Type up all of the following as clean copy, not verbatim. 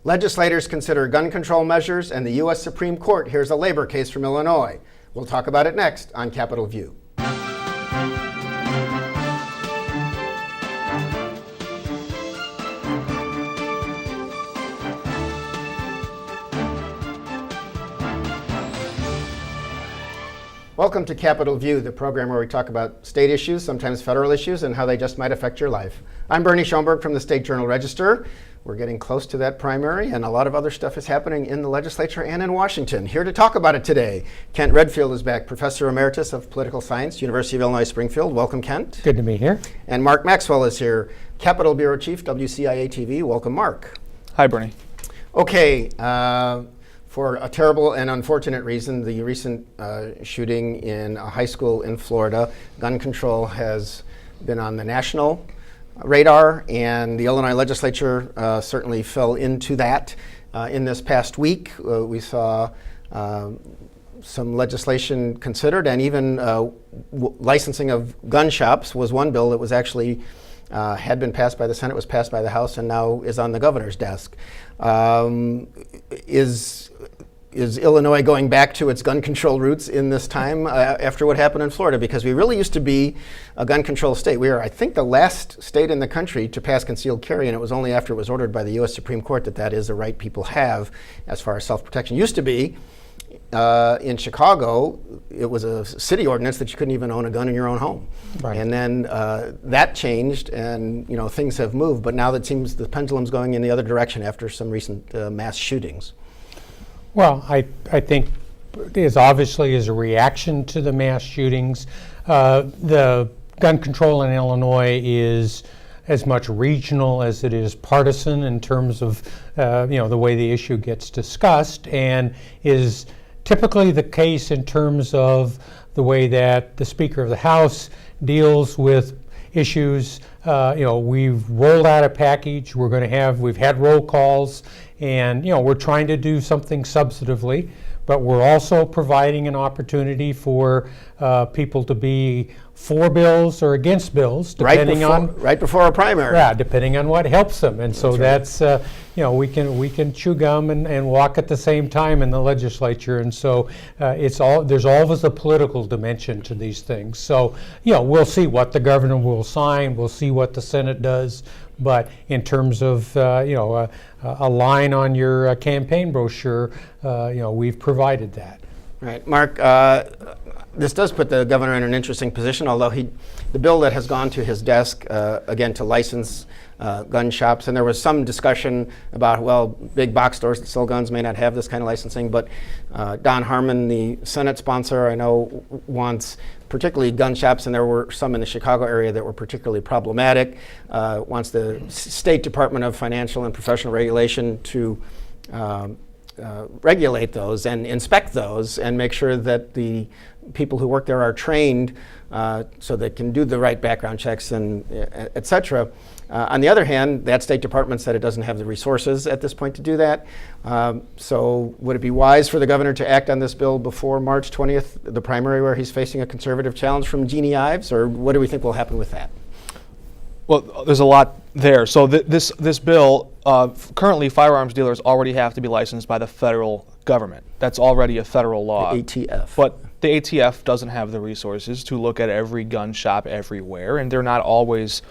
Legislators consider gun control measures, and the U.S. Supreme Court hears a labor case from Illinois. We'll talk about it next on Capitol View. Welcome to Capitol View, the program where we talk about state issues, sometimes federal issues, and how they just might affect your life. I'm Bernie Schoenburg from the State Journal-Register. We're getting close to that primary, and a lot of other stuff is happening in the legislature and in Washington. Here to talk about it today, Kent Redfield is back, Professor Emeritus of Political Science, University of Illinois, Springfield. Welcome, Kent. Good to be here. And Mark Maxwell is here, Capitol Bureau Chief, WCIA-TV. Welcome, Mark. Hi, Bernie. Okay, for a terrible and unfortunate reason, the recent shooting in a high school in Florida, gun control has been on the national radar, and the Illinois legislature certainly fell into that. In this past week, we saw some legislation considered, and even licensing of gun shops was one bill that was actually had been passed by the Senate, was passed by the House, and now is on the governor's desk. Is Illinois going back to its gun control roots in this time after what happened in Florida? Because we really used to be a gun control state. We are, I think, the last state in the country to pass concealed carry, and it was only after it was ordered by the U.S. Supreme Court that that is a right people have as far as self-protection. Used to be, in Chicago, it was a city ordinance that you couldn't even own a gun in your own home. Right. And then that changed, and things have moved, but now it seems the pendulum's going in the other direction after some recent mass shootings. Well, I think it obviously is a reaction to the mass shootings. The gun control in Illinois is as much regional as it is partisan in terms of the way the issue gets discussed, and is typically the case in terms of the way that the Speaker of the House deals with issues. We've rolled out a package. We've had roll calls, and we're trying to do something substantively, but we're also providing an opportunity for people to be for bills or against bills, depending right before a primary. Yeah, depending on what helps them, and so that's we can chew gum and walk at the same time in the legislature, and so there's always a political dimension to these things. So we'll see what the governor will sign. We'll see what the Senate does. But in terms of a line on your campaign brochure, we've provided that. Right, Mark. This does put the governor in an interesting position, although the bill that has gone to his desk, again, to license gun shops, and there was some discussion about, big box stores that sell guns may not have this kind of licensing, but Don Harmon, the Senate sponsor, I know wants particularly gun shops, and there were some in the Chicago area that were particularly problematic, wants the State Department of Financial and Professional Regulation to regulate those and inspect those and make sure that the people who work there are trained so they can do the right background checks and et cetera. On the other hand, that State Department said it doesn't have the resources at this point to do that. So would it be wise for the governor to act on this bill before March 20th, the primary where he's facing a conservative challenge from Jeannie Ives, or what do we think will happen with that? Well, there's a lot there. So this bill, currently firearms dealers already have to be licensed by the federal government. That's already a federal law. The ATF. But the ATF doesn't have the resources to look at every gun shop everywhere, and they're not always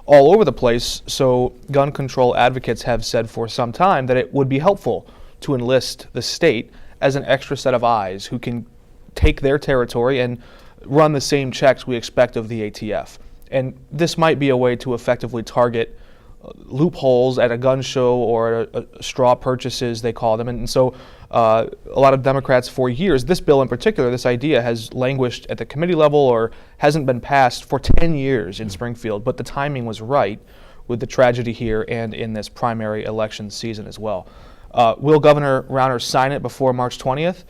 all over the place. So gun control advocates have said for some time that it would be helpful to enlist the state as an extra set of eyes who can take their territory and run the same checks we expect of the ATF. And this might be a way to effectively target loopholes at a gun show or straw purchases, they call them. And so a lot of Democrats for years, this bill in particular, this idea has languished at the committee level or hasn't been passed for 10 years in Springfield, but the timing was right with the tragedy here and in this primary election season as well. Will Governor Rauner sign it before March 20th?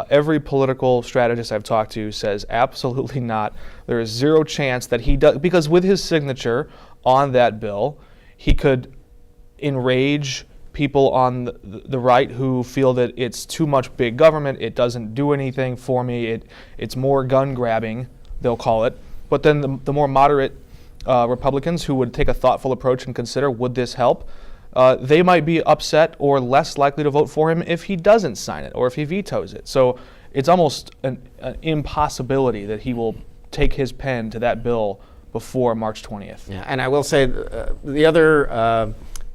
Every political strategist I've talked to says absolutely not. There is zero chance that he does, because with his signature on that bill, he could enrage people on the right who feel that it's too much big government, it doesn't do anything for me, it's more gun grabbing, they'll call it. But then the more moderate Republicans who would take a thoughtful approach and consider, would this help? they might be upset or less likely to vote for him if he doesn't sign it or if he vetoes it. So it's almost an impossibility that he will take his pen to that bill before March 20th. Yeah, and I will say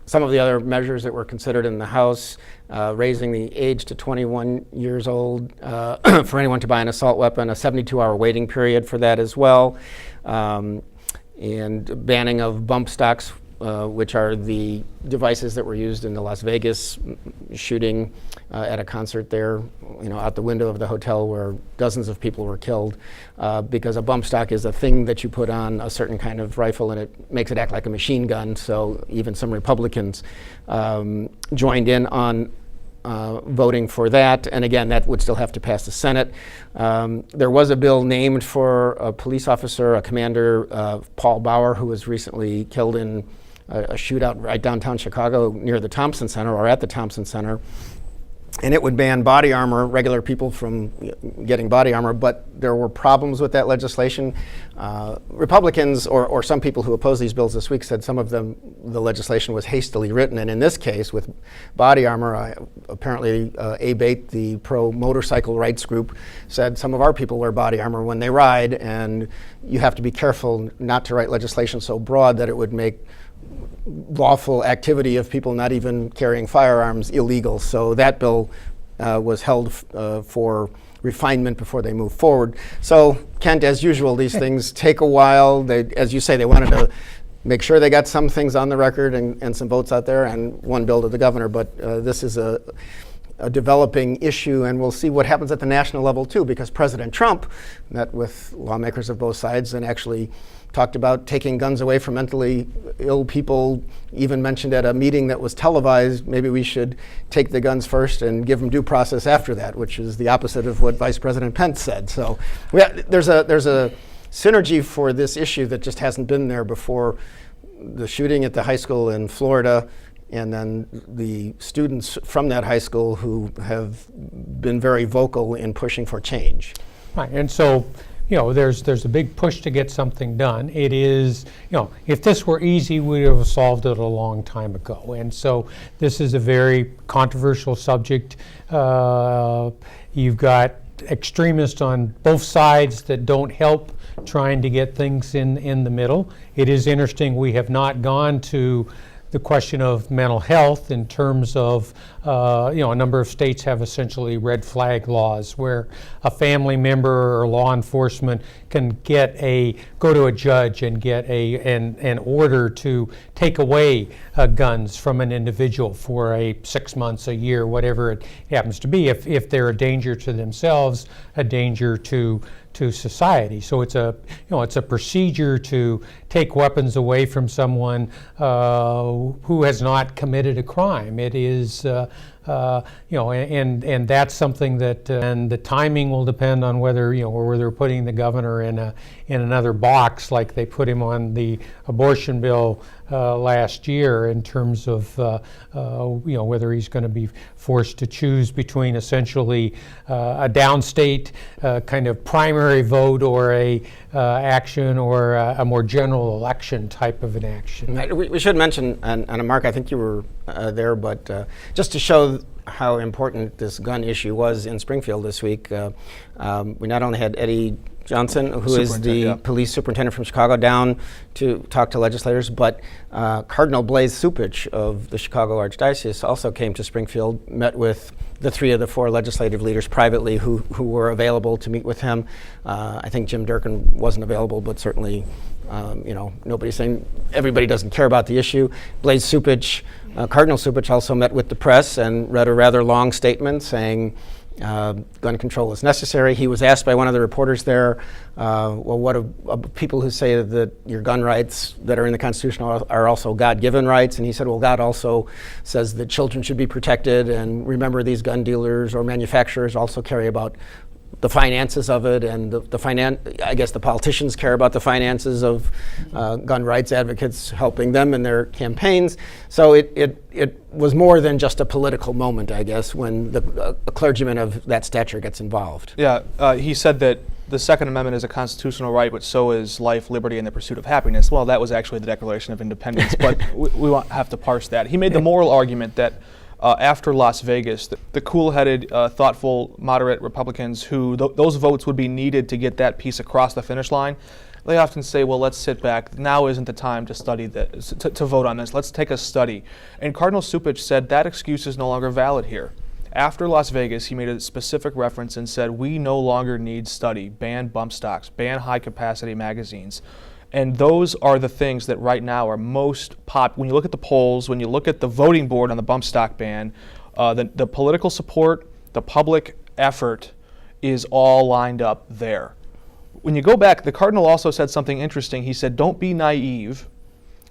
some of the other measures that were considered in the House, raising the age to 21 years old for anyone to buy an assault weapon, a 72-hour waiting period for that as well, and banning of bump stocks, which are the devices that were used in the Las Vegas shooting at a concert there, out the window of the hotel where dozens of people were killed, because a bump stock is a thing that you put on a certain kind of rifle and it makes it act like a machine gun. So even some Republicans joined in on voting for that, and again, that would still have to pass the Senate. There was a bill named for a police officer, a commander, Paul Bauer, who was recently killed in a shootout right downtown Chicago near the Thompson Center, or at the Thompson Center. And it would ban body armor, regular people from getting body armor, but there were problems with that legislation. Republicans, or some people who oppose these bills this week, said some of them, the legislation was hastily written. And in this case, with body armor, apparently ABATE, the pro-motorcycle rights group, said some of our people wear body armor when they ride, and you have to be careful not to write legislation so broad that it would make lawful activity of people not even carrying firearms illegal. So that bill was held for refinement before they move forward. So, Kent, as usual, these things take a while. As you say, they wanted to make sure they got some things on the record and some votes out there, and one bill to the governor. But this is a developing issue, and we'll see what happens at the national level too, because President Trump met with lawmakers of both sides and actually talked about taking guns away from mentally ill people, even mentioned at a meeting that was televised, maybe we should take the guns first and give them due process after that, which is the opposite of what Vice President Pence said. So there's a synergy for this issue that just hasn't been there before. The shooting at the high school in Florida, and then the students from that high school who have been very vocal in pushing for change. Right, and so, there's a big push to get something done. It is, if this were easy, we would have solved it a long time ago. And so this is a very controversial subject. You've got extremists on both sides that don't help trying to get things in the middle. It is interesting, we have not gone to the question of mental health in terms of, a number of states have essentially red flag laws where a family member or law enforcement can go to a judge and get an order to take away guns from an individual for 6 months, a year, whatever it happens to be, if they're a danger to themselves, a danger to society. So it's a procedure to take weapons away from someone who has not committed a crime. It is, and that's something that, and the timing will depend on whether they're putting the governor in another box like they put him on the abortion bill last year, in terms of whether he's going to be forced to choose between essentially a downstate kind of primary vote or a action, or a more general election type of an action. We should mention, and Mark, I think you were there, but just to show how important this gun issue was in Springfield this week, we not only had Eddie Johnson, who is the police superintendent from Chicago, down to talk to legislators, but Cardinal Blaise Cupich of the Chicago Archdiocese also came to Springfield, met with the 3 of the 4 legislative leaders privately who were available to meet with him. I think Jim Durkin wasn't available, but certainly, nobody's saying everybody doesn't care about the issue. Blaise Cupich, Cardinal Cupich also met with the press and read a rather long statement saying gun control is necessary. He was asked by one of the reporters there, well, what of people who say that your gun rights that are in the Constitution are also God-given rights? And he said, well, God also says that children should be protected, and remember, these gun dealers or manufacturers also care about the finances of it, and I guess the politicians care about the finances of gun rights advocates, helping them in their campaigns. So it was more than just a political moment, I guess, when a clergyman of that stature gets involved. Yeah, he said that the Second Amendment is a constitutional right, but so is life, liberty, and the pursuit of happiness. Well, that was actually the Declaration of Independence, but we won't have to parse that. He made the moral argument that after Las Vegas, the cool-headed, thoughtful, moderate Republicans who those votes would be needed to get that piece across the finish line, they often say, well, let's sit back. Now isn't the time to study this, to vote on this. Let's take a study. And Cardinal Cupich said that excuse is no longer valid here. After Las Vegas, he made a specific reference and said, we no longer need study. Ban bump stocks, ban high-capacity magazines. And those are the things that right now are most when you look at the polls, when you look at the voting board on the bump stock ban, the political support, the public effort is all lined up there. When you go back, the Cardinal also said something interesting. He said, don't be naive.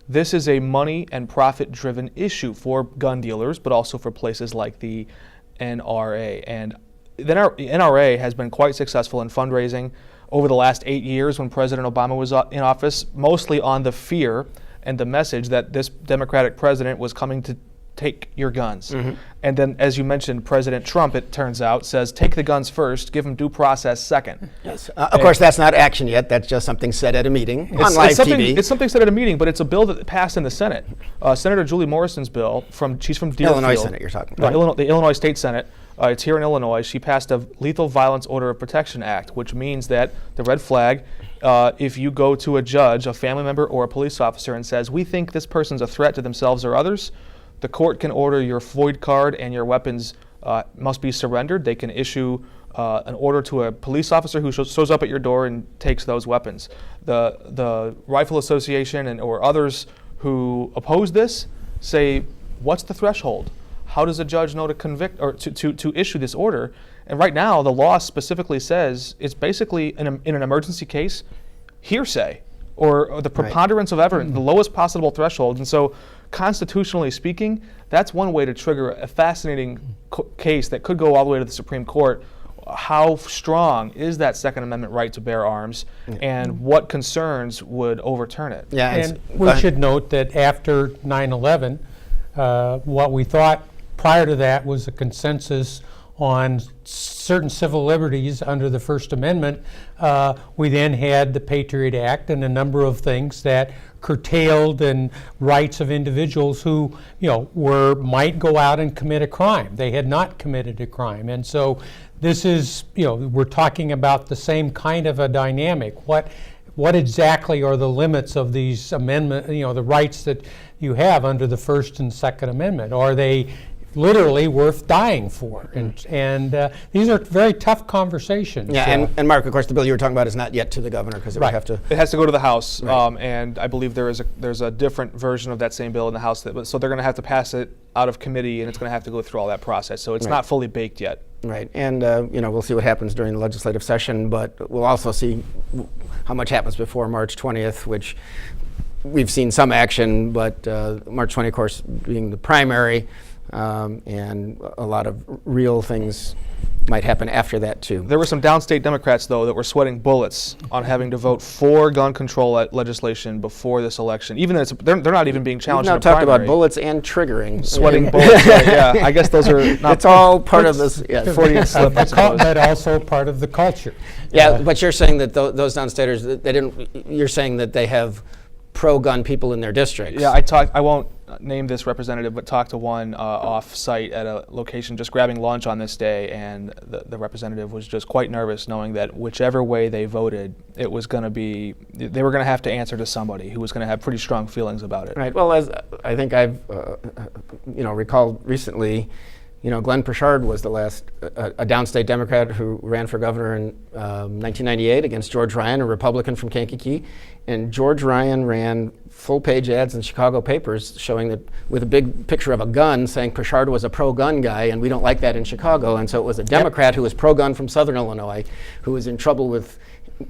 This is a money and profit-driven issue for gun dealers, but also for places like the NRA. And the NRA has been quite successful in fundraising over the last 8 years when President Obama was in office, mostly on the fear and the message that this Democratic president was coming to take your guns. Mm-hmm. And then, as you mentioned, President Trump, it turns out, says take the guns first, give them due process second. Yes. Of course, that's not action yet. That's just something said at a meeting on live TV. It's something said at a meeting, but it's a bill that passed in the Senate. Senator Julie Morrison's bill, she's from Deerfield. Illinois Senate, you're talking about. The Illinois State Senate. It's here in Illinois. She passed a Lethal Violence Order of Protection Act, which means that the red flag, if you go to a judge, a family member, or a police officer and says, we think this person's a threat to themselves or others, the court can order your FOID card and your weapons must be surrendered. They can issue an order to a police officer who shows up at your door and takes those weapons. The Rifle Association or others who oppose this say, what's the threshold? How does a judge know to convict or to issue this order? And right now, the law specifically says it's basically, in an emergency case, hearsay or the preponderance of evidence, the lowest possible threshold. And so, constitutionally speaking, that's one way to trigger a fascinating case that could go all the way to the Supreme Court. How strong is that Second Amendment right to bear arms, and what concerns would overturn it? Yeah, and we should note that after 9/11, what we thought prior to that was a consensus on certain civil liberties under the First Amendment. We then had the Patriot Act and a number of things that curtailed and rights of individuals who, might go out and commit a crime. They had not committed a crime, and so this is, we're talking about the same kind of a dynamic. What exactly are the limits of these amendments? The rights that you have under the First and Second Amendment? Are they literally worth dying for? And these are very tough conversations. Yeah, and Mark, of course, the bill you were talking about is not yet to the governor because it would have to. It has to go to the House, and I believe there's a different version of that same bill in the House. So they're going to have to pass it out of committee, and it's going to have to go through all that process. So it's not fully baked yet. Right, and we'll see what happens during the legislative session, but we'll also see how much happens before March 20th, which we've seen some action, but March 20th, of course, being the primary. And a lot of real things might happen after that too. There were some downstate Democrats, though, that were sweating bullets on having to vote for gun control legislation before this election. Even though they're not even being challenged. We've now talked about bullets and triggering. Sweating bullets. Yeah, I guess those are not. It's all part of this. Yeah, Freudian slip, I suppose. But also part of the culture. Yeah, but you're saying that those downstaters, they didn't. You're saying that they have pro-gun people in their districts. Yeah, I won't name this representative, but talked to one off-site at a location just grabbing lunch on this day, and the representative was just quite nervous knowing that whichever way they voted, they were going to have to answer to somebody who was going to have pretty strong feelings about it. Right. Well, as I think I've recalled recently, Glenn Pritchard was the last a downstate Democrat who ran for governor in 1998 against George Ryan, a Republican from Kankakee. And George Ryan ran full-page ads in Chicago papers showing that with a big picture of a gun saying Pritchard was a pro-gun guy, and we don't like that in Chicago. And so it was a Democrat who was pro-gun from Southern Illinois who was in trouble with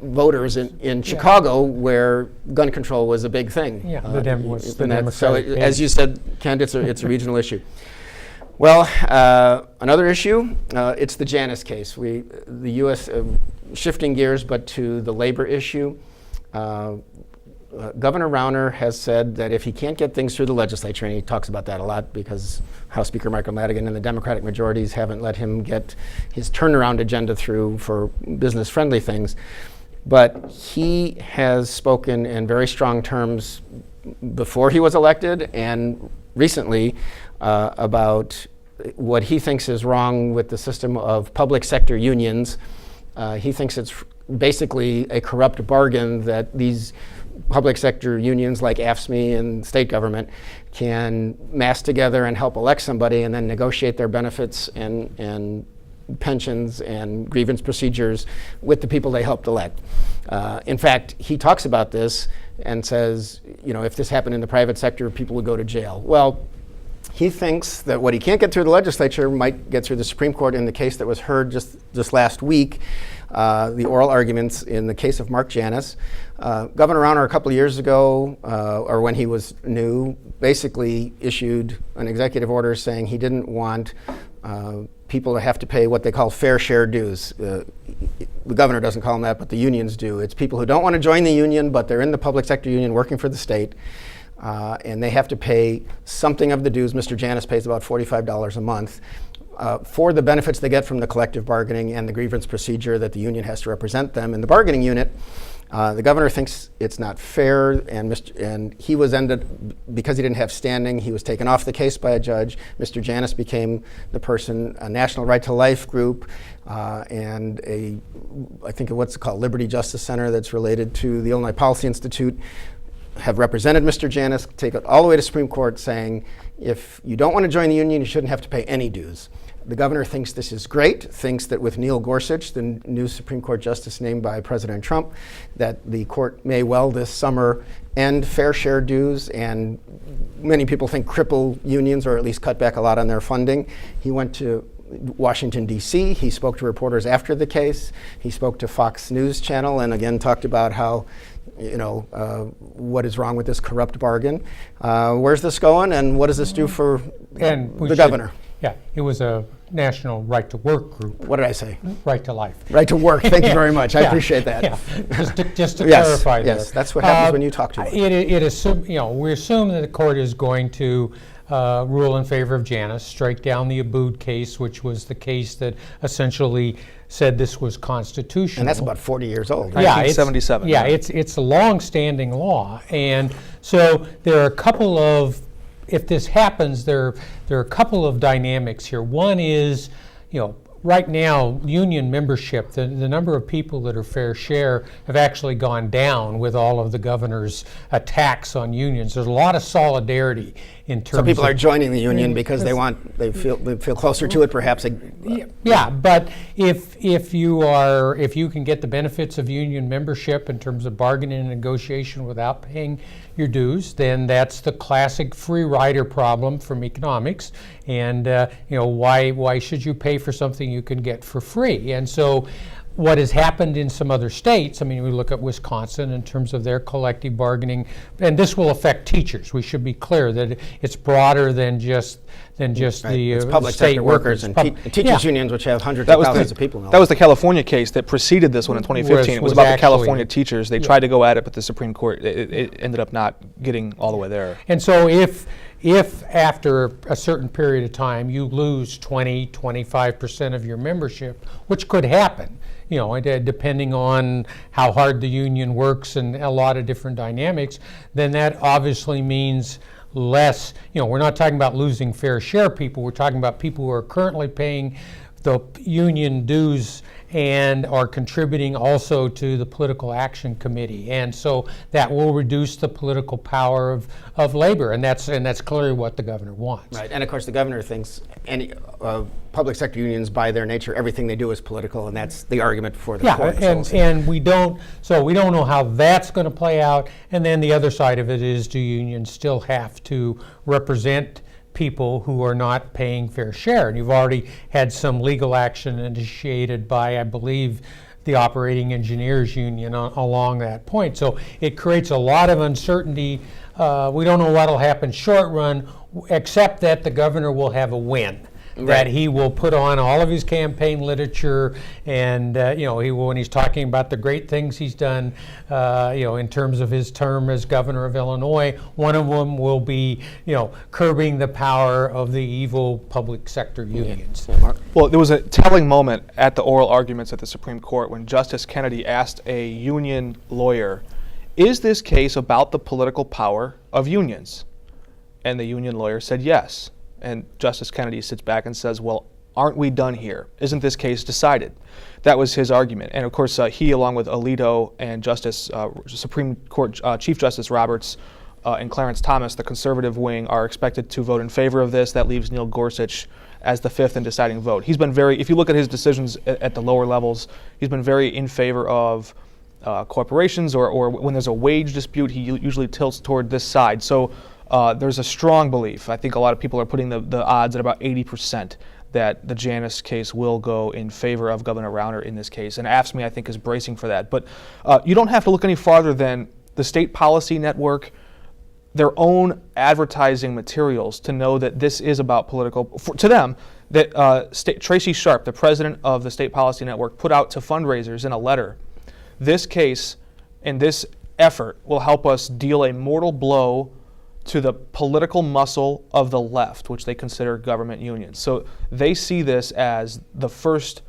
voters in Chicago where gun control was a big thing. Yeah, the Democratic. So as you said, Kent, it's a regional issue. Well, another issue, it's the Janus case. The U.S., shifting gears, but to the labor issue, Governor Rauner has said that if he can't get things through the legislature, and he talks about that a lot because House Speaker Michael Madigan and the Democratic majorities haven't let him get his turnaround agenda through for business-friendly things. But he has spoken in very strong terms before he was elected and recently about what he thinks is wrong with the system of public sector unions. He thinks it's basically a corrupt bargain that these public sector unions like AFSCME and state government can mass together and help elect somebody and then negotiate their benefits and pensions and grievance procedures with the people they helped elect. In fact, he talks about this and says, if this happened in the private sector, people would go to jail. Well, he thinks that what he can't get through the legislature might get through the Supreme Court in the case that was heard just last week, the oral arguments in the case of Mark Janus. Governor Rauner a couple of years ago, or when he was new, basically issued an executive order saying he didn't want people to have to pay what they call fair share dues. The governor doesn't call them that, but the unions do. It's people who don't want to join the union, but they're in the public sector union working for the state. And they have to pay something of the dues. Mr. Janus pays about $45 a month for the benefits they get from the collective bargaining and the grievance procedure that the union has to represent them in the bargaining unit. The governor thinks it's not fair, and he was because he didn't have standing, he was taken off the case by a judge. Mr. Janus became the person, a National Right to Life group, and I think what's it called, Liberty Justice Center that's related to the Illinois Policy Institute, have represented Mr. Janus, take it all the way to Supreme Court saying, if you don't want to join the union, you shouldn't have to pay any dues. The governor thinks this is great, thinks that with Neil Gorsuch, the new Supreme Court justice named by President Trump, that the court may well this summer end fair share dues, and many people think cripple unions or at least cut back a lot on their funding. He went to Washington, D.C. He spoke to reporters after the case. He spoke to Fox News Channel and again talked about how what is wrong with this corrupt bargain. Where's this going, and what does this do for the governor? Yeah, it was a National Right to Work group. What did I say? Right to Life. Right to work. Thank you very much. I appreciate that. Yeah. Just to yes, clarify that. Yes, that's what happens when you talk to us. We assume that the court is going to rule in favor of Janus, strike down the Abood case, which was the case that essentially said this was constitutional. And that's about 40 years old. Right? 1977. Yeah, it's a long-standing law, and so there are a couple of. If this happens, there are a couple of dynamics here. One is, right now, union membership, the number of people that are fair share have actually gone down with all of the governor's attacks on unions. There's a lot of solidarity in terms of... So people are joining the union because they feel closer to it, perhaps. Yeah, but if you can get the benefits of union membership in terms of bargaining and negotiation without paying your dues, then that's the classic free rider problem from economics. And why should you pay for something you can get for free? And so what has happened in some other states, we look at Wisconsin in terms of their collective bargaining, and this will affect teachers. We should be clear that it's broader than just right. It's the public state sector workers and teachers unions, which have hundreds of thousands of people. That was the California case that preceded this one in 2015. It was about the California teachers. They tried to go at it, but the Supreme Court it ended up not getting all the way there. And so if after a certain period of time you lose 20-25% of your membership, which could happen, depending on how hard the union works and a lot of different dynamics, then that obviously means less. We're not talking about losing fair share people. We're talking about people who are currently paying the union dues and are contributing also to the political action committee, and so that will reduce the political power of labor, and that's clearly what the governor wants. Right, and of course the governor thinks any public sector unions, by their nature, everything they do is political, and that's the argument before the court. And we don't know how that's going to play out. And then the other side of it is, do unions still have to represent people who are not paying fair share? And you've already had some legal action initiated by, I believe, the Operating Engineers Union along that point. So it creates a lot of uncertainty. We don't know what will happen short run, except that the governor will have a win. that he will put on all of his campaign literature, and when he's talking about the great things he's done, in terms of his term as governor of Illinois, one of them will be, curbing the power of the evil public sector unions. Well, there was a telling moment at the oral arguments at the Supreme Court when Justice Kennedy asked a union lawyer, "Is this case about the political power of unions?" And the union lawyer said yes. And Justice Kennedy sits back and says, "Well, aren't we done here? Isn't this case decided?" That was his argument. And of course, he, along with Alito and Supreme Court Chief Justice Roberts and Clarence Thomas, the conservative wing, are expected to vote in favor of this. That leaves Neil Gorsuch as the fifth and deciding vote. He's been if you look at his decisions at the lower levels, he's been very in favor of corporations, or when there's a wage dispute, he usually tilts toward this side. So there's a strong belief. I think a lot of people are putting the odds at about 80% that the Janus case will go in favor of Governor Rauner in this case. And AFSCME, I think, is bracing for that. But you don't have to look any farther than the State Policy Network, their own advertising materials, to know that this is about to them, that Tracy Sharp, the president of the State Policy Network, put out to fundraisers in a letter, "This case and this effort will help us deal a mortal blow to the political muscle of the left," which they consider government unions. So they see this as the first,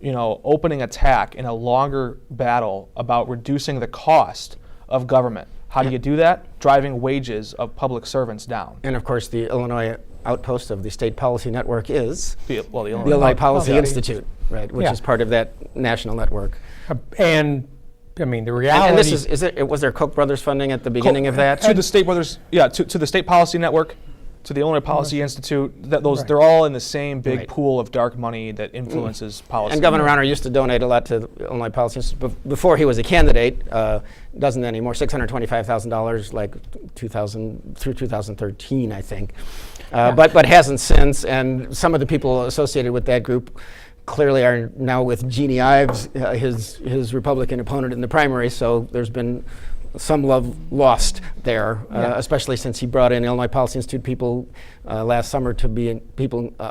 opening attack in a longer battle about reducing the cost of government. How do you do that? Driving wages of public servants down. And of course, the Illinois outpost of the State Policy Network is the Illinois Policy Institute, right, which is part of that national network. And I mean, the reality. And this was there Koch brothers funding at the beginning of that? To the State Brothers, to the State Policy Network, to the Illinois Policy Institute. They're all in the same big pool of dark money that influences policy. And Governor Rauner used to donate a lot to the Illinois Policy Institute before he was a candidate. Doesn't anymore. $625,000, like 2000 through 2013, I think. But hasn't since. And some of the people associated with that group clearly are now with Jeannie Ives, his Republican opponent in the primary. So there's been some love lost there, especially since he brought in Illinois Policy Institute people last summer to be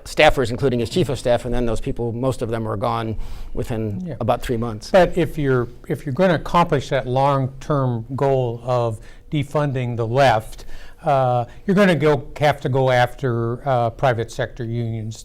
staffers, including his chief of staff, and then those people, most of them, are gone within about 3 months. But if you're going to accomplish that long-term goal of defunding the left, you're going to have to go after private sector unions.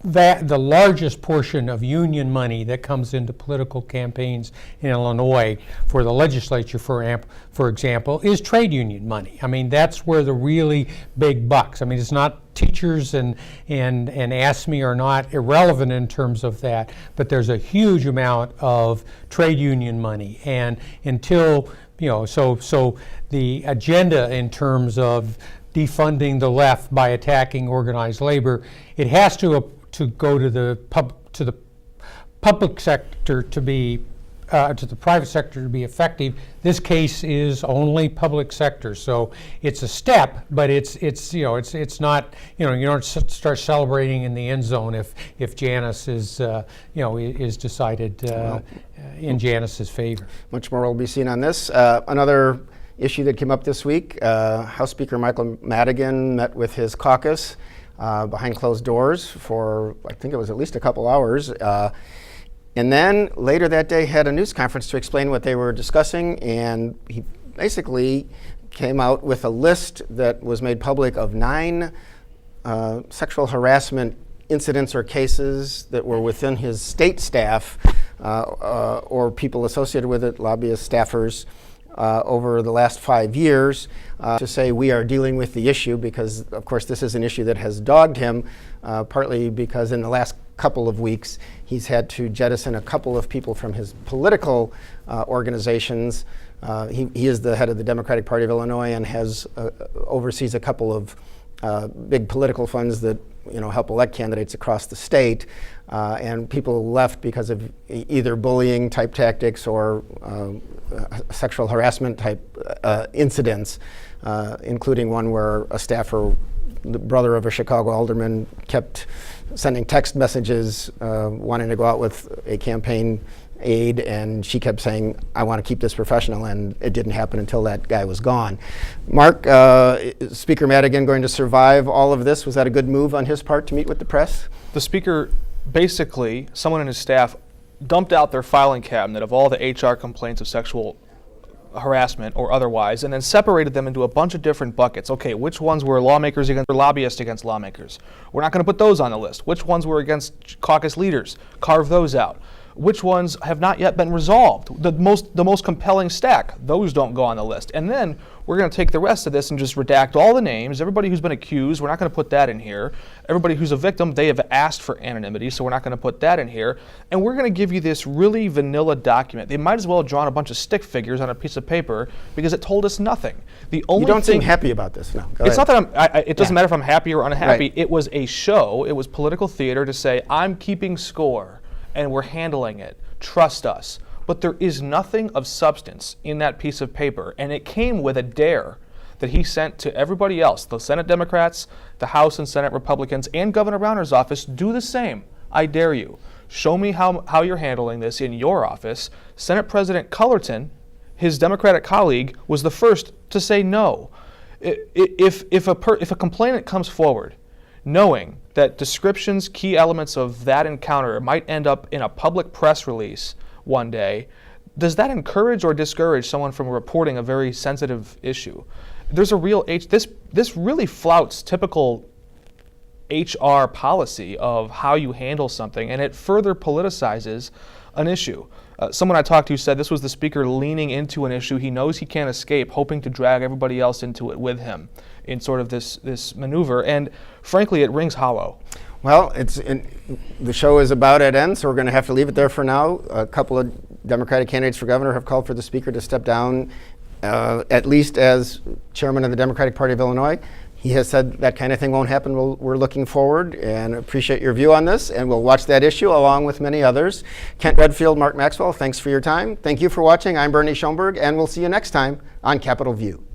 The largest portion of union money that comes into political campaigns in Illinois for the legislature, for example, is trade union money. I mean, that's where the really big bucks. I mean, it's not teachers and AFSCME are not irrelevant in terms of that, but there's a huge amount of trade union money. And until, so the agenda in terms of defunding the left by attacking organized labor, it has to go to the public sector to be to the private sector to be effective. This case is only public sector, so it's a step, but it's not, you don't start celebrating in the end zone if Janus is is decided in Janus's favor. Much more will be seen on this. Another issue that came up this week: House Speaker Michael Madigan met with his caucus behind closed doors for, I think it was at least a couple hours. And then later that day had a news conference to explain what they were discussing, and he basically came out with a list that was made public of 9 sexual harassment incidents or cases that were within his state staff or people associated with it, lobbyists, staffers, over the last 5 years, to say we are dealing with the issue, because of course this is an issue that has dogged him, partly because in the last couple of weeks he's had to jettison a couple of people from his political organizations. He is the head of the Democratic Party of Illinois and has oversees a couple of big political funds that help elect candidates across the state, and people left because of either bullying type tactics or sexual harassment type incidents, including one where a staffer, the brother of a Chicago alderman, kept sending text messages wanting to go out with a campaign aide, and she kept saying, I want to keep this professional, and it didn't happen until that guy was gone. Mark, Speaker Madigan going to survive all of this? Was that a good move on his part to meet with the press? The Speaker, basically, someone in his staff dumped out their filing cabinet of all the HR complaints of sexual harassment or otherwise, and then separated them into a bunch of different buckets. Okay, which ones were lawmakers against or lobbyists against lawmakers? We're not going to put those on the list. Which ones were against caucus leaders? Carve those out. Which ones have not yet been resolved? The most compelling stack, those don't go on the list. And then we're going to take the rest of this and just redact all the names. Everybody who's been accused, we're not going to put that in here. Everybody who's a victim, they have asked for anonymity, so we're not going to put that in here. And we're going to give you this really vanilla document. They might as well have drawn a bunch of stick figures on a piece of paper because it told us nothing. The only You don't seem happy about this, no. Go It's ahead. not that it doesn't matter if I'm happy or unhappy. Right. It was a show. It was political theater to say, I'm keeping score and we're handling it. Trust us. But there is nothing of substance in that piece of paper, and it came with a dare that he sent to everybody else, the Senate Democrats, the House and Senate Republicans, and Governor Browner's office. Do the same. I dare you. Show me how you're handling this in your office. Senate President Cullerton, his Democratic colleague, was the first to say no. If a complainant comes forward knowing that descriptions, key elements of that encounter might end up in a public press release one day, does that encourage or discourage someone from reporting a very sensitive issue? There's a real this really flouts typical HR policy of how you handle something, and it further politicizes an issue. Someone I talked to said this was the Speaker leaning into an issue he knows he can't escape, hoping to drag everybody else into it with him in sort of this maneuver, and frankly, it rings hollow. Well, the show is about at end, so we're going to have to leave it there for now. A couple of Democratic candidates for governor have called for the Speaker to step down, at least as chairman of the Democratic Party of Illinois. He has said that kind of thing won't happen. We're looking forward and appreciate your view on this, and we'll watch that issue along with many others. Kent Redfield, Mark Maxwell, thanks for your time. Thank you for watching. I'm Bernie Schoenburg, and we'll see you next time on Capitol View.